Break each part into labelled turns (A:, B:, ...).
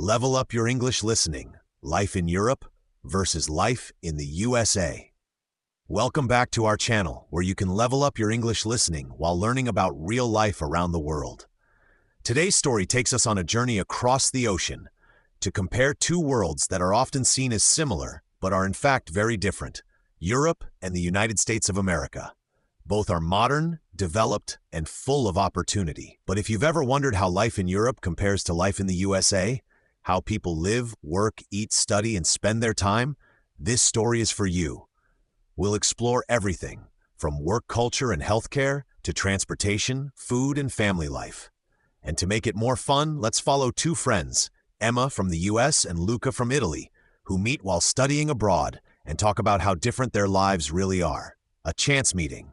A: Level up your English listening. Life in Europe versus life in the USA. Welcome back to our channel, where you can level up your English listening while learning about real life around the world. Today's story takes us on a journey across the ocean to compare two worlds that are often seen as similar, but are in fact very different: Europe and the United States of America. Both are modern, developed, and full of opportunity. But if you've ever wondered how life in Europe compares to life in the USA, how people live, work, eat, study, and spend their time, this story is for you. We'll explore everything from work culture and healthcare to transportation, food, and family life. And to make it more fun, let's follow two friends, Emma from the US and Luca from Italy, who meet while studying abroad and talk about how different their lives really are. A chance meeting.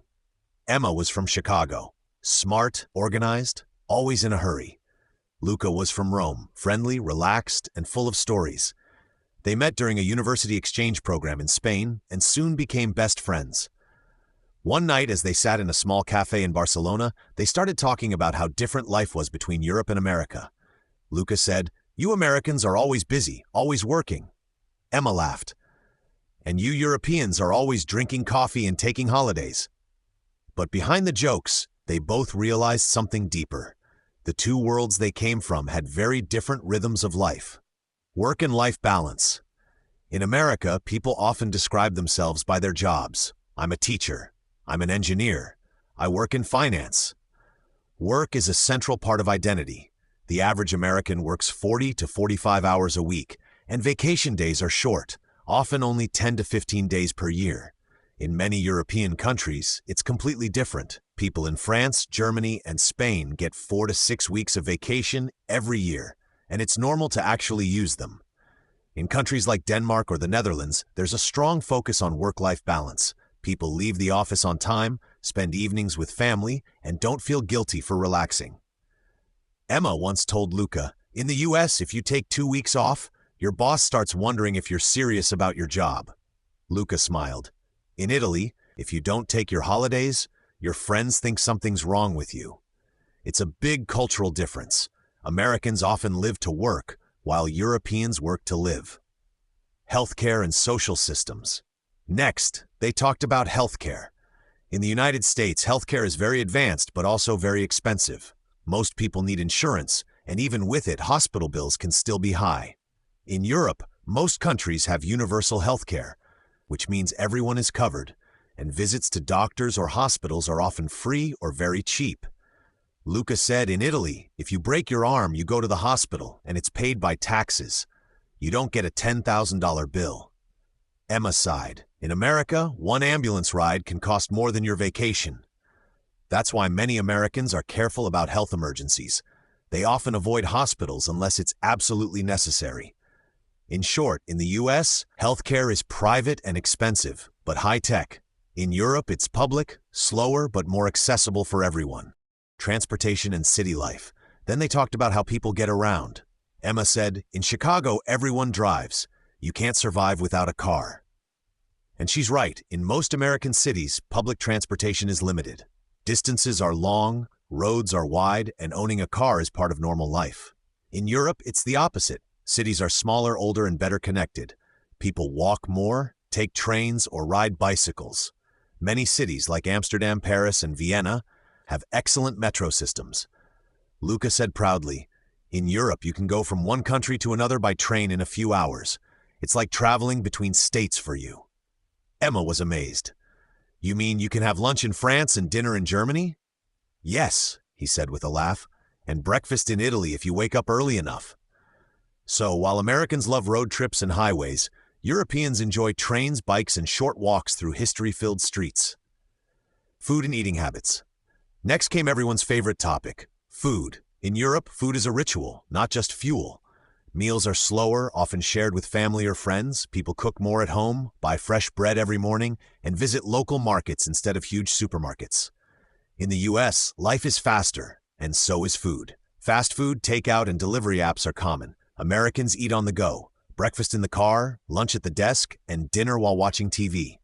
A: Emma was from Chicago, smart, organized, always in a hurry. Luca was from Rome, friendly, relaxed, and full of stories. They met during a university exchange program in Spain and soon became best friends. One night, as they sat in a small cafe in Barcelona, they started talking about how different life was between Europe and America. Luca said, "You Americans are always busy, always working." Emma laughed. "And you Europeans are always drinking coffee and taking holidays." But behind the jokes, they both realized something deeper. The two worlds they came from had very different rhythms of life. Work and life balance. In America, people often describe themselves by their jobs. "I'm a teacher. I'm an engineer. I work in finance." Work is a central part of identity. The average American works 40 to 45 hours a week, and vacation days are short, often only 10 to 15 days per year. In many European countries, it's completely different. People in France, Germany, and Spain get 4 to 6 weeks of vacation every year, and it's normal to actually use them. In countries like Denmark or the Netherlands, there's a strong focus on work-life balance. People leave the office on time, spend evenings with family, and don't feel guilty for relaxing. Emma once told Luca, "In the US, if you take 2 weeks off, your boss starts wondering if you're serious about your job." Luca smiled. "In Italy, if you don't take your holidays, your friends think something's wrong with you." It's a big cultural difference. Americans often live to work, while Europeans work to live. Healthcare and social systems. Next, they talked about healthcare. In the United States, healthcare is very advanced but also very expensive. Most people need insurance, and even with it, hospital bills can still be high. In Europe, most countries have universal healthcare, which means everyone is covered, and visits to doctors or hospitals are often free or very cheap. Luca said in Italy, if you break your arm, you go to the hospital, and it's paid by taxes. You don't get a $10,000 bill. Emma sighed. In America, one ambulance ride can cost more than your vacation. That's why many Americans are careful about health emergencies. They often avoid hospitals unless it's absolutely necessary. In short, in the US, healthcare is private and expensive, but high-tech. In Europe, it's public, slower, but more accessible for everyone. Transportation and city life. Then they talked about how people get around. Emma said, "In Chicago, everyone drives. You can't survive without a car." And she's right. In most American cities, public transportation is limited. Distances are long, roads are wide, and owning a car is part of normal life. In Europe, it's the opposite. Cities are smaller, older, and better connected. People walk more, take trains, or ride bicycles. Many cities like Amsterdam, Paris, and Vienna have excellent metro systems. Luca said proudly, "In Europe, you can go from one country to another by train in a few hours. It's like traveling between states for you." Emma was amazed. "You mean you can have lunch in France and dinner in Germany?" "Yes," he said with a laugh, "and breakfast in Italy if you wake up early enough." So, while Americans love road trips and highways, Europeans enjoy trains, bikes, and short walks through history-filled streets. Food and eating habits. Next came everyone's favorite topic, food. In Europe, food is a ritual, not just fuel. Meals are slower, often shared with family or friends. People cook more at home, buy fresh bread every morning, and visit local markets instead of huge supermarkets. In the US, life is faster, and so is food. Fast food, takeout, and delivery apps are common. Americans eat on the go, breakfast in the car, lunch at the desk, and dinner while watching TV.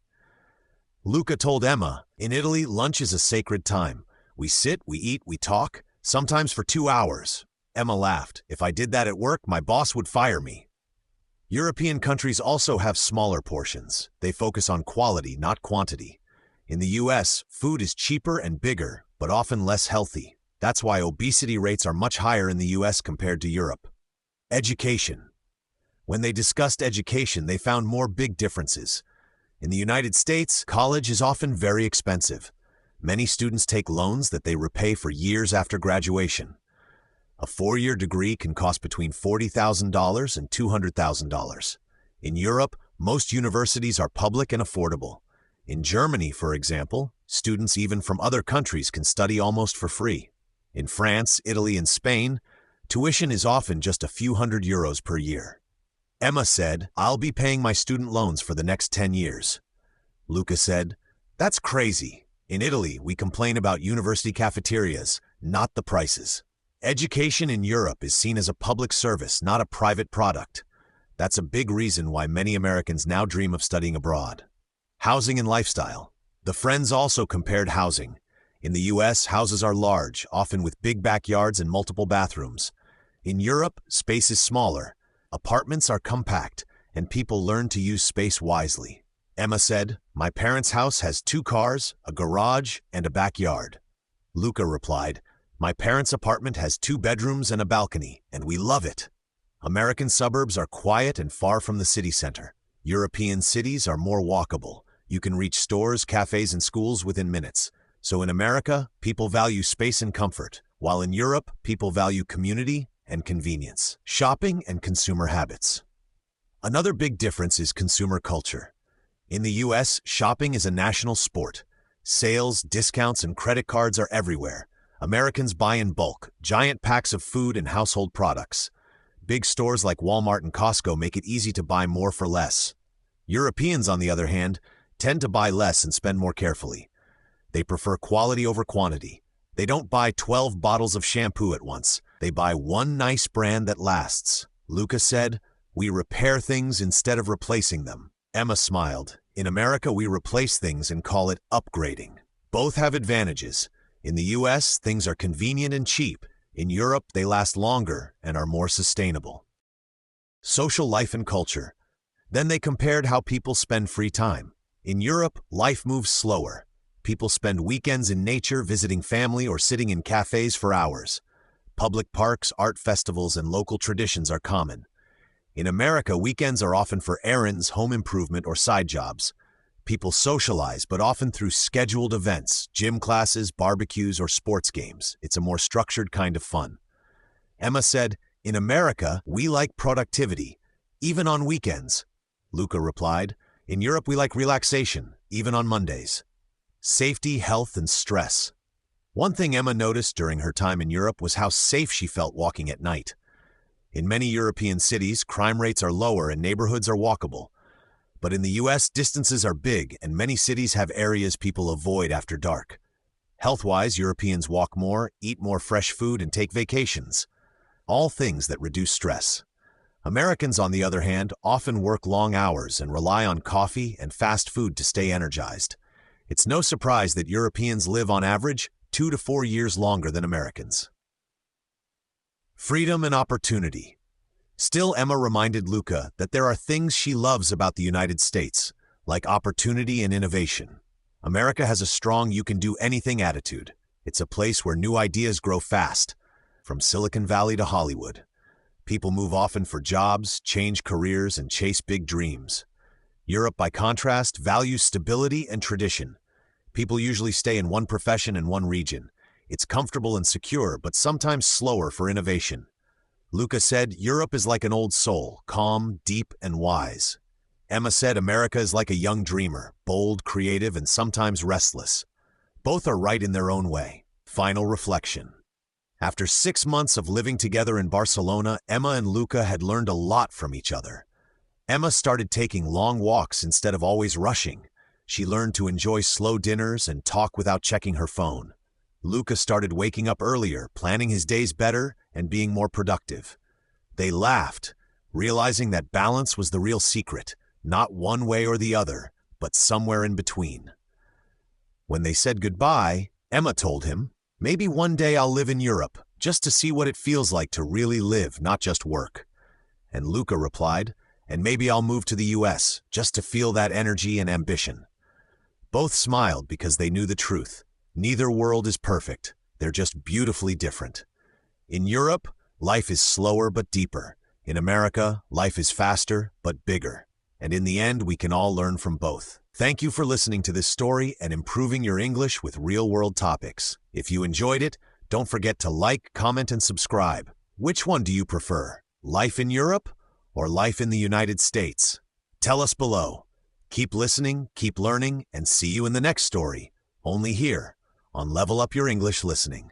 A: Luca told Emma, "In Italy, lunch is a sacred time. We sit, we eat, we talk, sometimes for 2 hours. Emma laughed. If I did that at work, my boss would fire me. European countries also have smaller portions. They focus on quality, not quantity. In the US, food is cheaper and bigger, but often less healthy. That's why obesity rates are much higher in the US compared to Europe. Education. When they discussed education, they found more big differences. In the United States, college is often very expensive. Many students take loans that they repay for years after graduation. A 4-year degree can cost between $40,000 and $200,000. In Europe, most universities are public and affordable. In Germany, for example, students even from other countries can study almost for free. In France, Italy, and Spain, tuition is often just a few €100 per year. Emma said, "I'll be paying my student loans for the next 10 years. Luca said, "That's crazy. In Italy, we complain about university cafeterias, not the prices." Education in Europe is seen as a public service, not a private product. That's a big reason why many Americans now dream of studying abroad. Housing and lifestyle. The friends also compared housing. In the US, houses are large, often with big backyards and multiple bathrooms. In Europe, space is smaller. Apartments are compact, and people learn to use space wisely. Emma said, "My parents' house has 2 cars, a garage, and a backyard." Luca replied, "My parents' apartment has 2 bedrooms and a balcony, and we love it." American suburbs are quiet and far from the city center. European cities are more walkable. You can reach stores, cafes, and schools within minutes. So in America, people value space and comfort, while in Europe, people value community and convenience. Shopping and consumer habits. Another big difference is consumer culture. In the US, shopping is a national sport. Sales, discounts, and credit cards are everywhere. Americans buy in bulk, giant packs of food and household products. Big stores like Walmart and Costco make it easy to buy more for less. Europeans, on the other hand, tend to buy less and spend more carefully. They prefer quality over quantity. They don't buy 12 bottles of shampoo at once. They buy one nice brand that lasts. Luca said, "We repair things instead of replacing them." Emma smiled. In America, we replace things and call it upgrading. Both have advantages. In the US, things are convenient and cheap. In Europe, they last longer and are more sustainable. Social life and culture. Then they compared how people spend free time. In Europe, life moves slower. People spend weekends in nature, visiting family, or sitting in cafes for hours. Public parks, art festivals, and local traditions are common. In America, weekends are often for errands, home improvement, or side jobs. People socialize, but often through scheduled events, gym classes, barbecues, or sports games. It's a more structured kind of fun. Emma said, "In America, we like productivity, even on weekends." Luca replied, "In Europe, we like relaxation, even on Mondays." Safety, health, and stress. One thing Emma noticed during her time in Europe was how safe she felt walking at night. In many European cities, crime rates are lower and neighborhoods are walkable. But in the US, distances are big, and many cities have areas people avoid after dark. Health-wise, Europeans walk more, eat more fresh food, and take vacations. All things that reduce stress. Americans, on the other hand, often work long hours and rely on coffee and fast food to stay energized. It's no surprise that Europeans live on average 2 to 4 years longer than Americans. Freedom and opportunity. Still, Emma reminded Luca that there are things she loves about the United States, like opportunity and innovation. America has a strong you-can-do-anything attitude. It's a place where new ideas grow fast, from Silicon Valley to Hollywood. People move often for jobs, change careers, and chase big dreams. Europe, by contrast, values stability and tradition. People usually stay in one profession and one region. It's comfortable and secure, but sometimes slower for innovation. Luca said, "Europe is like an old soul, calm, deep, and wise." Emma said, "America is like a young dreamer, bold, creative, and sometimes restless." Both are right in their own way. Final reflection. After 6 months of living together in Barcelona, Emma and Luca had learned a lot from each other. Emma started taking long walks instead of always rushing. She learned to enjoy slow dinners and talk without checking her phone. Luca started waking up earlier, planning his days better, and being more productive. They laughed, realizing that balance was the real secret, not one way or the other, but somewhere in between. When they said goodbye, Emma told him, "Maybe one day I'll live in Europe, just to see what it feels like to really live, not just work. And Luca replied, and maybe I'll move to the US, just to feel that energy and ambition. Both smiled because they knew the truth. Neither world is perfect. They're just beautifully different. In Europe, life is slower but deeper. In America, life is faster but bigger. And in the end, we can all learn from both. Thank you for listening to this story and improving your English with real-world topics. If you enjoyed it, don't forget to like, comment, and subscribe. Which one do you prefer? Life in Europe or life in the United States? Tell us below. Keep listening, keep learning, and see you in the next story, only here on Level Up Your English Listening.